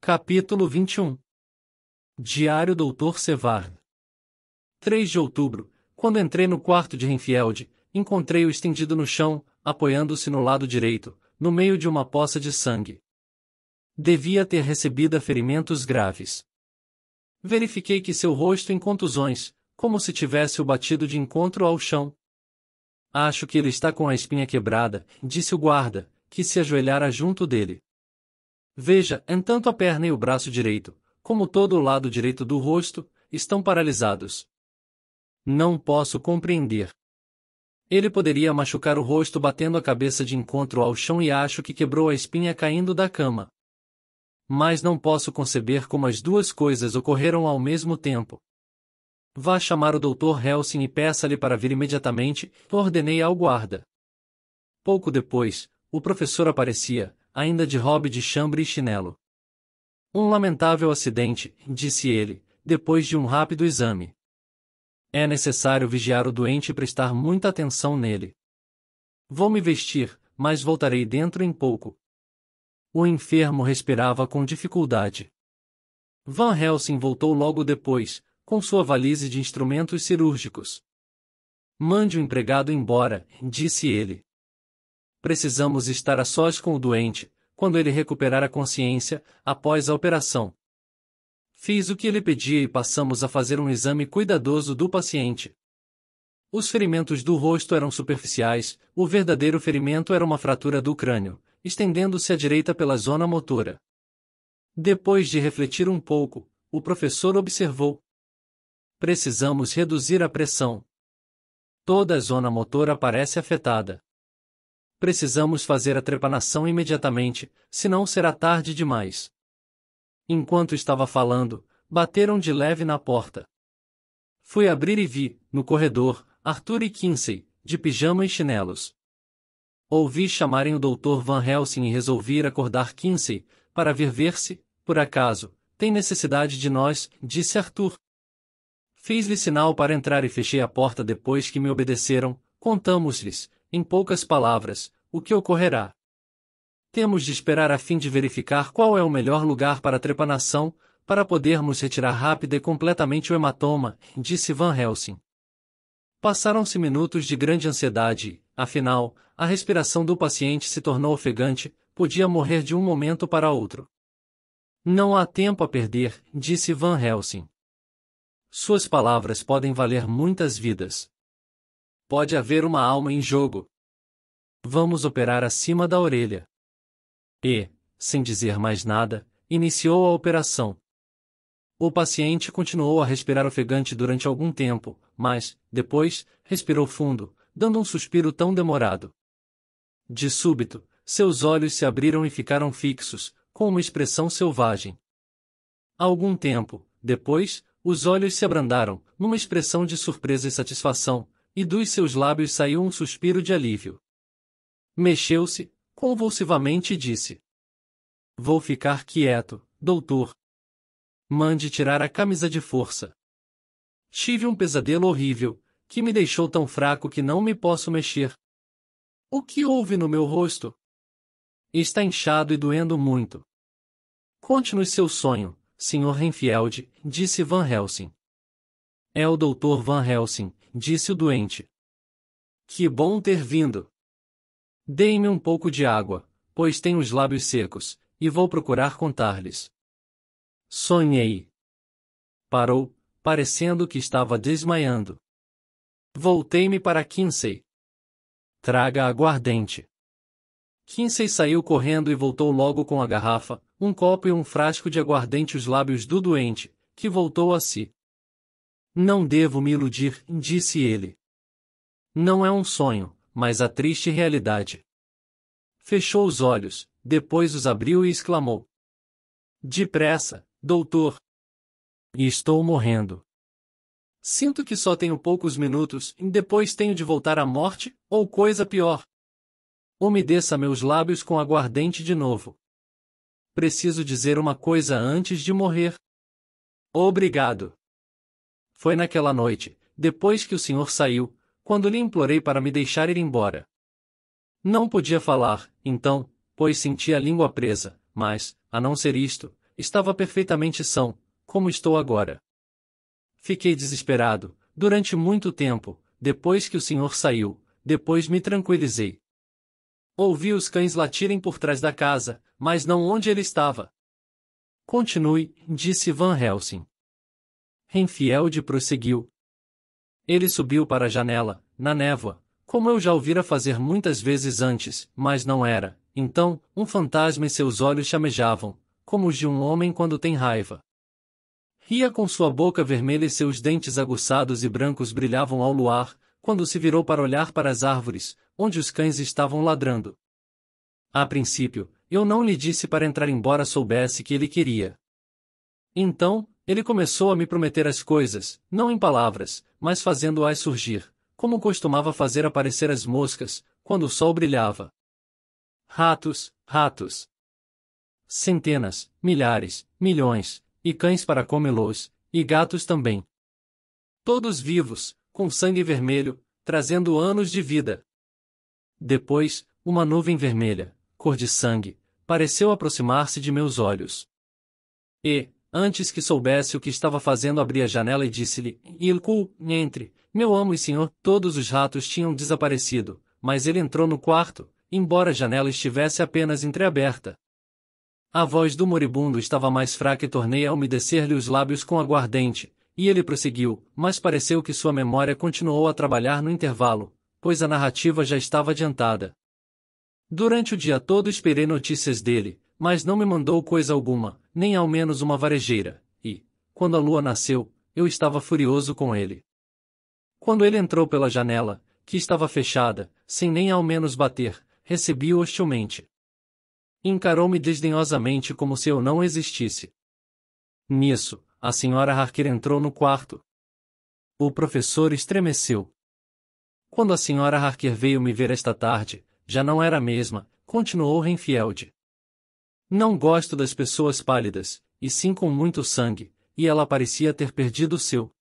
Capítulo 21. Diário Dr. Sevard. 3 de outubro, quando entrei no quarto de Renfield, encontrei-o estendido no chão, apoiando-se no lado direito, no meio de uma poça de sangue. Devia ter recebido ferimentos graves. Verifiquei que seu rosto em contusões, como se tivesse o batido de encontro ao chão. Acho que ele está com a espinha quebrada, disse o guarda, que se ajoelhara junto dele. Veja, tanto a perna e o braço direito, como todo o lado direito do rosto, estão paralisados. Não posso compreender. Ele poderia machucar o rosto batendo a cabeça de encontro ao chão e acho que quebrou a espinha caindo da cama. Mas não posso conceber como as duas coisas ocorreram ao mesmo tempo. Vá chamar o Dr. Helsing e peça-lhe para vir imediatamente, ordenei ao guarda. Pouco depois, o professor aparecia, ainda de robe de chambre e chinelo. Um lamentável acidente, disse ele, depois de um rápido exame. É necessário vigiar o doente e prestar muita atenção nele. Vou me vestir, mas voltarei dentro em pouco. O enfermo respirava com dificuldade. Van Helsing voltou logo depois, com sua valise de instrumentos cirúrgicos. Mande o empregado embora, disse ele. Precisamos estar a sós com o doente, quando ele recuperar a consciência, após a operação. Fiz o que ele pedia e passamos a fazer um exame cuidadoso do paciente. Os ferimentos do rosto eram superficiais, o verdadeiro ferimento era uma fratura do crânio, estendendo-se à direita pela zona motora. Depois de refletir um pouco, o professor observou. Precisamos reduzir a pressão. Toda a zona motora parece afetada. Precisamos fazer a trepanação imediatamente, senão será tarde demais. Enquanto estava falando, bateram de leve na porta. Fui abrir e vi, no corredor, Arthur e Kinsey, de pijama e chinelos. Ouvi chamarem o Dr. Van Helsing e resolvi ir acordar Kinsey, para vir ver-se, por acaso, tem necessidade de nós, disse Arthur. Fiz-lhe sinal para entrar e fechei a porta depois que me obedeceram, contamos-lhes, em poucas palavras, o que ocorrerá. Temos de esperar a fim de verificar qual é o melhor lugar para a trepanação, para podermos retirar rápida e completamente o hematoma, disse Van Helsing. Passaram-se minutos de grande ansiedade e, afinal, a respiração do paciente se tornou ofegante, podia morrer de um momento para outro. Não há tempo a perder, disse Van Helsing. Suas palavras podem valer muitas vidas. Pode haver uma alma em jogo. Vamos operar acima da orelha. E, sem dizer mais nada, iniciou a operação. O paciente continuou a respirar ofegante durante algum tempo, mas, depois, respirou fundo, dando um suspiro tão demorado. De súbito, seus olhos se abriram e ficaram fixos, com uma expressão selvagem. Algum tempo, depois, os olhos se abrandaram, numa expressão de surpresa e satisfação, e dos seus lábios saiu um suspiro de alívio. Mexeu-se, convulsivamente e disse: Vou ficar quieto, doutor. Mande tirar a camisa de força. Tive um pesadelo horrível, que me deixou tão fraco que não me posso mexer. O que houve no meu rosto? Está inchado e doendo muito. Conte-nos seu sonho, Sr. Renfield, disse Van Helsing. É o Dr. Van Helsing, disse o doente. Que bom ter vindo. Dê-me um pouco de água, pois tenho os lábios secos, e vou procurar contar-lhes. Sonhei. Parou, parecendo que estava desmaiando. Voltei-me para Kinsey. Traga aguardente. Kinsey saiu correndo e voltou logo com a garrafa, um copo e um frasco de aguardente aos lábios do doente, que voltou a si. Não devo me iludir, disse ele. Não é um sonho, mas a triste realidade. Fechou os olhos, depois os abriu e exclamou. Depressa, doutor. Estou morrendo. Sinto que só tenho poucos minutos e depois tenho de voltar à morte, ou coisa pior. Umedeça meus lábios com aguardente de novo. Preciso dizer uma coisa antes de morrer. Obrigado. Foi naquela noite, depois que o senhor saiu, quando lhe implorei para me deixar ir embora. Não podia falar, então, pois sentia a língua presa, mas, a não ser isto, estava perfeitamente são, como estou agora. Fiquei desesperado, durante muito tempo, depois que o senhor saiu, depois me tranquilizei. Ouvi os cães latirem por trás da casa, mas não onde ele estava. Continue, disse Van Helsing. Renfield prosseguiu. Ele subiu para a janela, na névoa, como eu já ouvira fazer muitas vezes antes, mas não era, então, um fantasma e seus olhos chamejavam, como os de um homem quando tem raiva. Ria com sua boca vermelha e seus dentes aguçados e brancos brilhavam ao luar, quando se virou para olhar para as árvores, onde os cães estavam ladrando. A princípio, eu não lhe disse para entrar embora soubesse que ele queria. Então, ele começou a me prometer as coisas, não em palavras, mas fazendo-as surgir, como costumava fazer aparecer as moscas, quando o sol brilhava. Ratos, ratos. Centenas, milhares, milhões, e cães para comê-los, e gatos também. Todos vivos, com sangue vermelho, trazendo anos de vida. Depois, uma nuvem vermelha, cor de sangue, pareceu aproximar-se de meus olhos. E, antes que soubesse o que estava fazendo, abri a janela e disse-lhe, Ilku, entre, meu amo e senhor. Todos os ratos tinham desaparecido, mas ele entrou no quarto, embora a janela estivesse apenas entreaberta. A voz do moribundo estava mais fraca e tornei a umedecer-lhe os lábios com aguardente, e ele prosseguiu, mas pareceu que sua memória continuou a trabalhar no intervalo, pois a narrativa já estava adiantada. Durante o dia todo esperei notícias dele, mas não me mandou coisa alguma, nem ao menos uma varejeira, e, quando a lua nasceu, eu estava furioso com ele. Quando ele entrou pela janela, que estava fechada, sem nem ao menos bater, recebi-o hostilmente. Encarou-me desdenhosamente como se eu não existisse. Nisso, a senhora Harker entrou no quarto. O professor estremeceu. Quando a senhora Harker veio me ver esta tarde, já não era a mesma, continuou Renfield. Não gosto das pessoas pálidas, e sim com muito sangue, e ela parecia ter perdido o seu.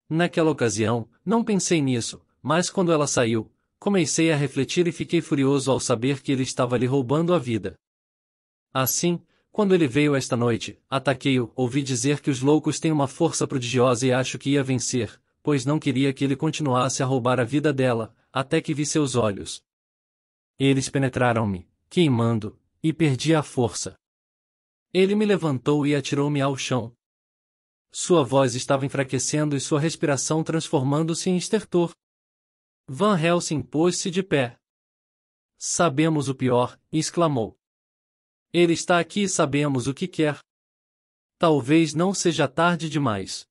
Naquela ocasião, não pensei nisso, mas quando ela saiu, comecei a refletir e fiquei furioso ao saber que ele estava lhe roubando a vida. Assim, quando ele veio esta noite, ataquei-o, ouvi dizer que os loucos têm uma força prodigiosa e acho que ia vencer, pois não queria que ele continuasse a roubar a vida dela, até que vi seus olhos. Eles penetraram-me, queimando, e perdi a força. Ele me levantou e atirou-me ao chão. Sua voz estava enfraquecendo e sua respiração transformando-se em estertor. Van Helsing pôs-se de pé. Sabemos o pior, exclamou. Ele está aqui e sabemos o que quer. Talvez não seja tarde demais.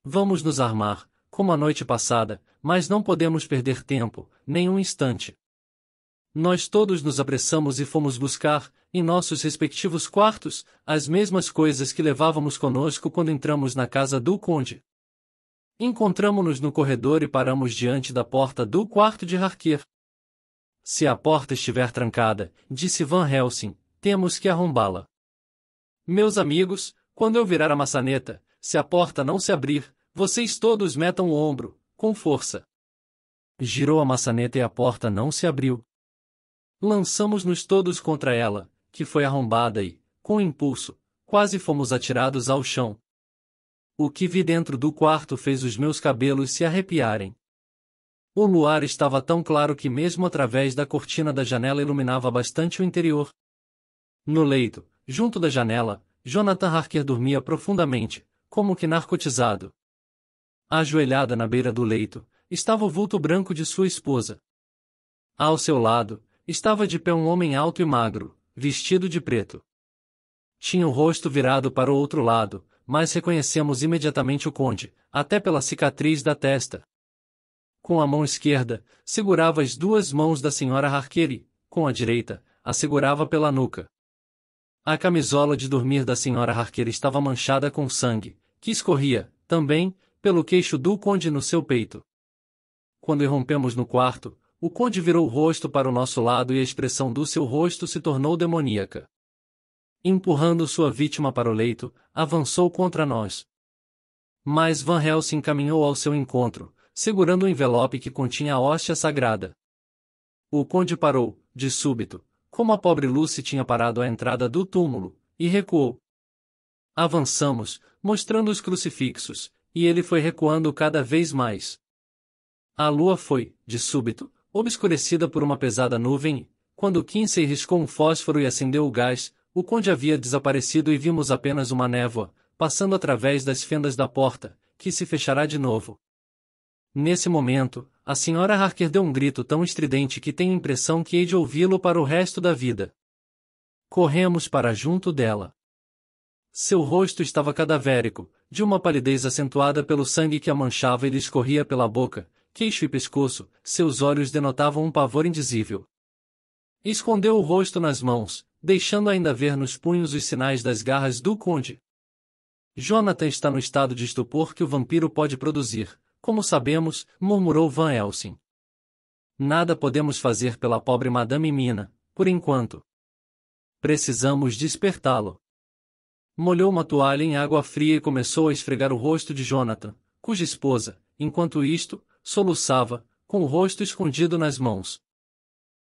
Vamos nos armar, como a noite passada, mas não podemos perder tempo, nem um instante. Nós todos nos apressamos e fomos buscar, em nossos respectivos quartos, as mesmas coisas que levávamos conosco quando entramos na casa do conde. Encontramo-nos no corredor e paramos diante da porta do quarto de Harker. Se a porta estiver trancada, disse Van Helsing, temos que arrombá-la. Meus amigos, quando eu virar a maçaneta, se a porta não se abrir, vocês todos metam o ombro, com força. Girou a maçaneta e a porta não se abriu. Lançamos-nos todos contra ela, que foi arrombada e, com impulso, quase fomos atirados ao chão. O que vi dentro do quarto fez os meus cabelos se arrepiarem. O luar estava tão claro que mesmo através da cortina da janela iluminava bastante o interior. No leito, junto da janela, Jonathan Harker dormia profundamente, como que narcotizado. Ajoelhada na beira do leito, estava o vulto branco de sua esposa. Ao seu lado, estava de pé um homem alto e magro, vestido de preto. Tinha o rosto virado para o outro lado, mas reconhecemos imediatamente o conde, até pela cicatriz da testa. Com a mão esquerda, segurava as duas mãos da senhora Harker e, com a direita, a segurava pela nuca. A camisola de dormir da senhora Harker estava manchada com sangue, que escorria, também, pelo queixo do conde no seu peito. Quando irrompemos no quarto, o conde virou o rosto para o nosso lado e a expressão do seu rosto se tornou demoníaca. Empurrando sua vítima para o leito, avançou contra nós. Mas Van Helsing caminhou ao seu encontro, segurando o envelope que continha a hóstia sagrada. O conde parou, de súbito, como a pobre Lucy tinha parado à entrada do túmulo, e recuou. Avançamos, mostrando os crucifixos, e ele foi recuando cada vez mais. A lua foi, de súbito, obscurecida por uma pesada nuvem e, quando Kinsey riscou um fósforo e acendeu o gás, o conde havia desaparecido e vimos apenas uma névoa, passando através das fendas da porta, que se fechará de novo. Nesse momento, a Sra. Harker deu um grito tão estridente que tenho a impressão que hei de ouvi-lo para o resto da vida. Corremos para junto dela. Seu rosto estava cadavérico, de uma palidez acentuada pelo sangue que a manchava e lhe escorria pela boca, queixo e pescoço, seus olhos denotavam um pavor indizível. Escondeu o rosto nas mãos, deixando ainda ver nos punhos os sinais das garras do conde. Jonathan está no estado de estupor que o vampiro pode produzir, como sabemos, murmurou Van Helsing. Nada podemos fazer pela pobre Madame Mina, por enquanto. Precisamos despertá-lo. Molhou uma toalha em água fria e começou a esfregar o rosto de Jonathan, cuja esposa, enquanto isto, soluçava, com o rosto escondido nas mãos.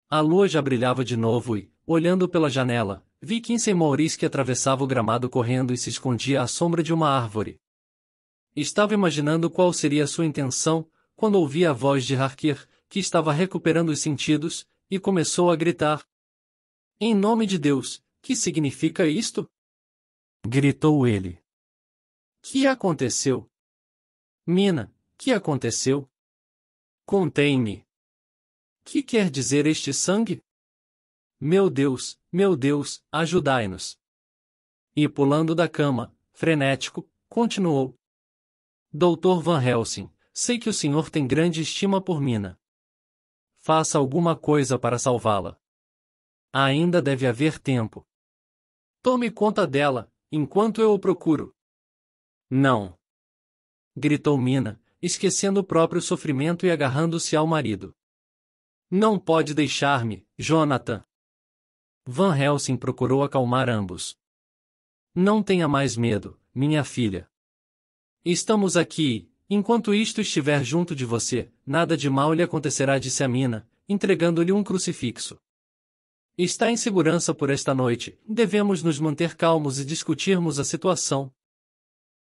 A lua já brilhava de novo e, olhando pela janela, vi Kinsey Morris que atravessava o gramado correndo e se escondia à sombra de uma árvore. Estava imaginando qual seria a sua intenção, quando ouvi a voz de Harker, que estava recuperando os sentidos, e começou a gritar. Em nome de Deus, que significa isto? Gritou ele. Que aconteceu? Mina, que aconteceu? Contei-me. Que quer dizer este sangue? Meu Deus, ajudai-nos. E pulando da cama, frenético, continuou. Dr. Van Helsing, sei que o senhor tem grande estima por Mina. Faça alguma coisa para salvá-la. Ainda deve haver tempo. Tome conta dela, enquanto eu o procuro. Não. Gritou Mina, esquecendo o próprio sofrimento e agarrando-se ao marido. Não pode deixar-me, Jonathan. Van Helsing procurou acalmar ambos. Não tenha mais medo, minha filha. Estamos aqui, enquanto isto estiver junto de você, nada de mal lhe acontecerá, disse a Mina, entregando-lhe um crucifixo. Está em segurança por esta noite, devemos nos manter calmos e discutirmos a situação.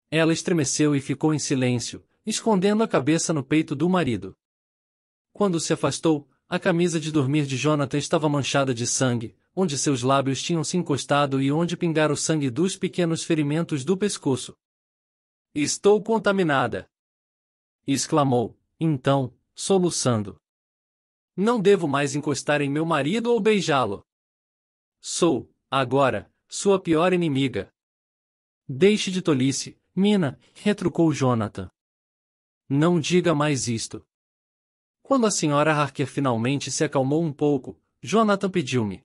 Ela estremeceu e ficou em silêncio, escondendo a cabeça no peito do marido. Quando se afastou, a camisa de dormir de Jonathan estava manchada de sangue, onde seus lábios tinham se encostado e onde pingara o sangue dos pequenos ferimentos do pescoço. Estou contaminada! Exclamou, então, soluçando. Não devo mais encostar em meu marido ou beijá-lo. Sou, agora, sua pior inimiga. Deixe de tolice, Mina, retrucou Jonathan. Não diga mais isto. Quando a Sra. Harker finalmente se acalmou um pouco, Jonathan pediu-me.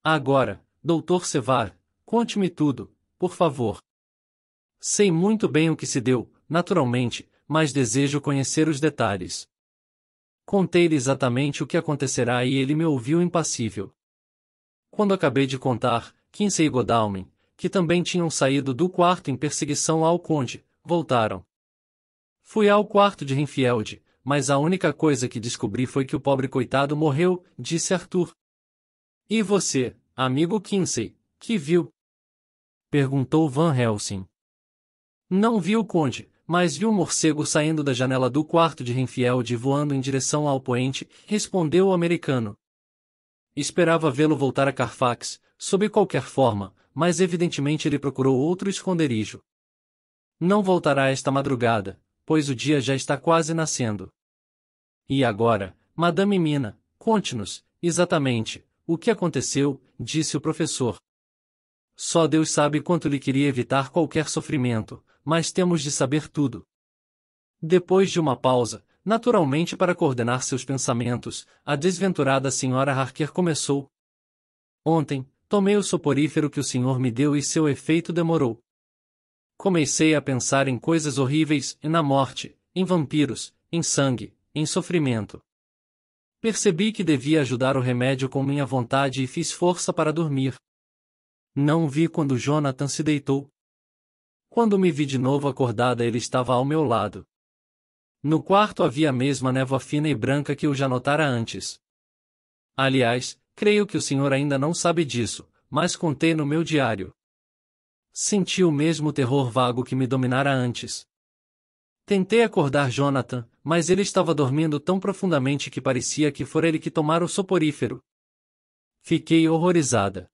Agora, Dr. Sevar, conte-me tudo, por favor. Sei muito bem o que se deu, naturalmente, mas desejo conhecer os detalhes. Contei-lhe exatamente o que acontecerá e ele me ouviu impassível. Quando acabei de contar, Kinsey e Godalming, que também tinham saído do quarto em perseguição ao conde, voltaram. Fui ao quarto de Renfield, mas a única coisa que descobri foi que o pobre coitado morreu, disse Arthur. E você, amigo Kinsey, que viu? Perguntou Van Helsing. Não vi o conde, mas vi um morcego saindo da janela do quarto de Renfield e voando em direção ao poente, respondeu o americano. Esperava vê-lo voltar a Carfax, sob qualquer forma, mas evidentemente ele procurou outro esconderijo. Não voltará esta madrugada, pois o dia já está quase nascendo. E agora, Madame Mina, conte-nos, exatamente, o que aconteceu, disse o professor. Só Deus sabe quanto lhe queria evitar qualquer sofrimento, mas temos de saber tudo. Depois de uma pausa, naturalmente para coordenar seus pensamentos, a desventurada Sra. Harker começou. Ontem, tomei o soporífero que o senhor me deu e seu efeito demorou. Comecei a pensar em coisas horríveis, e na morte, em vampiros, em sangue, em sofrimento. Percebi que devia ajudar o remédio com minha vontade e fiz força para dormir. Não vi quando Jonathan se deitou. Quando me vi de novo acordada, ele estava ao meu lado. No quarto havia a mesma névoa fina e branca que eu já notara antes. Aliás, creio que o senhor ainda não sabe disso, mas contei no meu diário. Senti o mesmo terror vago que me dominara antes. Tentei acordar Jonathan, mas ele estava dormindo tão profundamente que parecia que fora ele que tomara o soporífero. Fiquei horrorizada.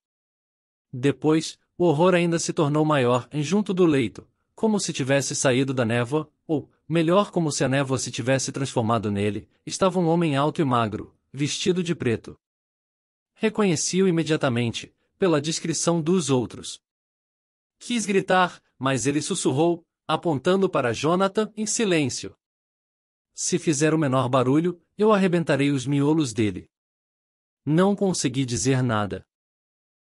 Depois, o horror ainda se tornou maior, junto do leito, como se tivesse saído da névoa, ou, melhor, como se a névoa se tivesse transformado nele, estava um homem alto e magro, vestido de preto. Reconheci-o imediatamente, pela descrição dos outros. Quis gritar, mas ele sussurrou, apontando para Jonathan em silêncio. Se fizer o menor barulho, eu arrebentarei os miolos dele. Não consegui dizer nada.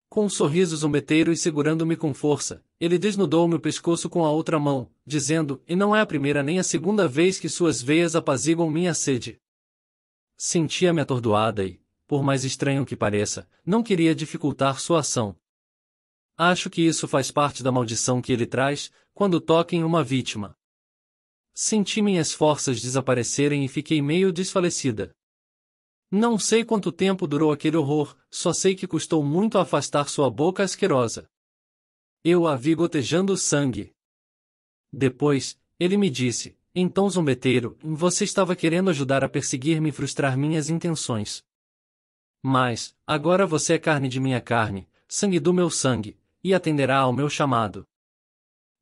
Com um sorriso zombeteiro e segurando-me com força, ele desnudou-me o pescoço com a outra mão, dizendo, e não é a primeira nem a segunda vez que suas veias apaziguam minha sede. Sentia-me atordoada e, por mais estranho que pareça, não queria dificultar sua ação. Acho que isso faz parte da maldição que ele traz, quando toca em uma vítima. Senti minhas forças desaparecerem e fiquei meio desfalecida. Não sei quanto tempo durou aquele horror, só sei que custou muito afastar sua boca asquerosa. Eu a vi gotejando sangue. Depois, ele me disse, em tom zombeteiro, você estava querendo ajudar a perseguir-me e frustrar minhas intenções. Mas, agora você é carne de minha carne, sangue do meu sangue, e atenderá ao meu chamado.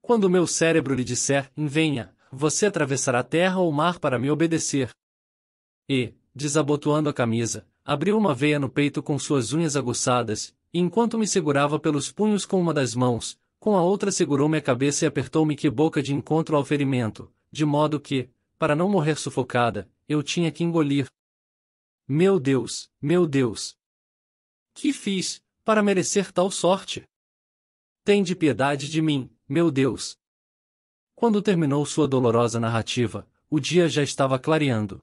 Quando meu cérebro lhe disser, venha, você atravessará a terra ou o mar para me obedecer. E, desabotoando a camisa, abriu uma veia no peito com suas unhas aguçadas, e enquanto me segurava pelos punhos com uma das mãos, com a outra segurou-me a cabeça e apertou-me que boca de encontro ao ferimento, de modo que, para não morrer sufocada, eu tinha que engolir. Meu Deus, meu Deus! Que fiz, para merecer tal sorte? Tende piedade de mim, meu Deus! Quando terminou sua dolorosa narrativa, o dia já estava clareando.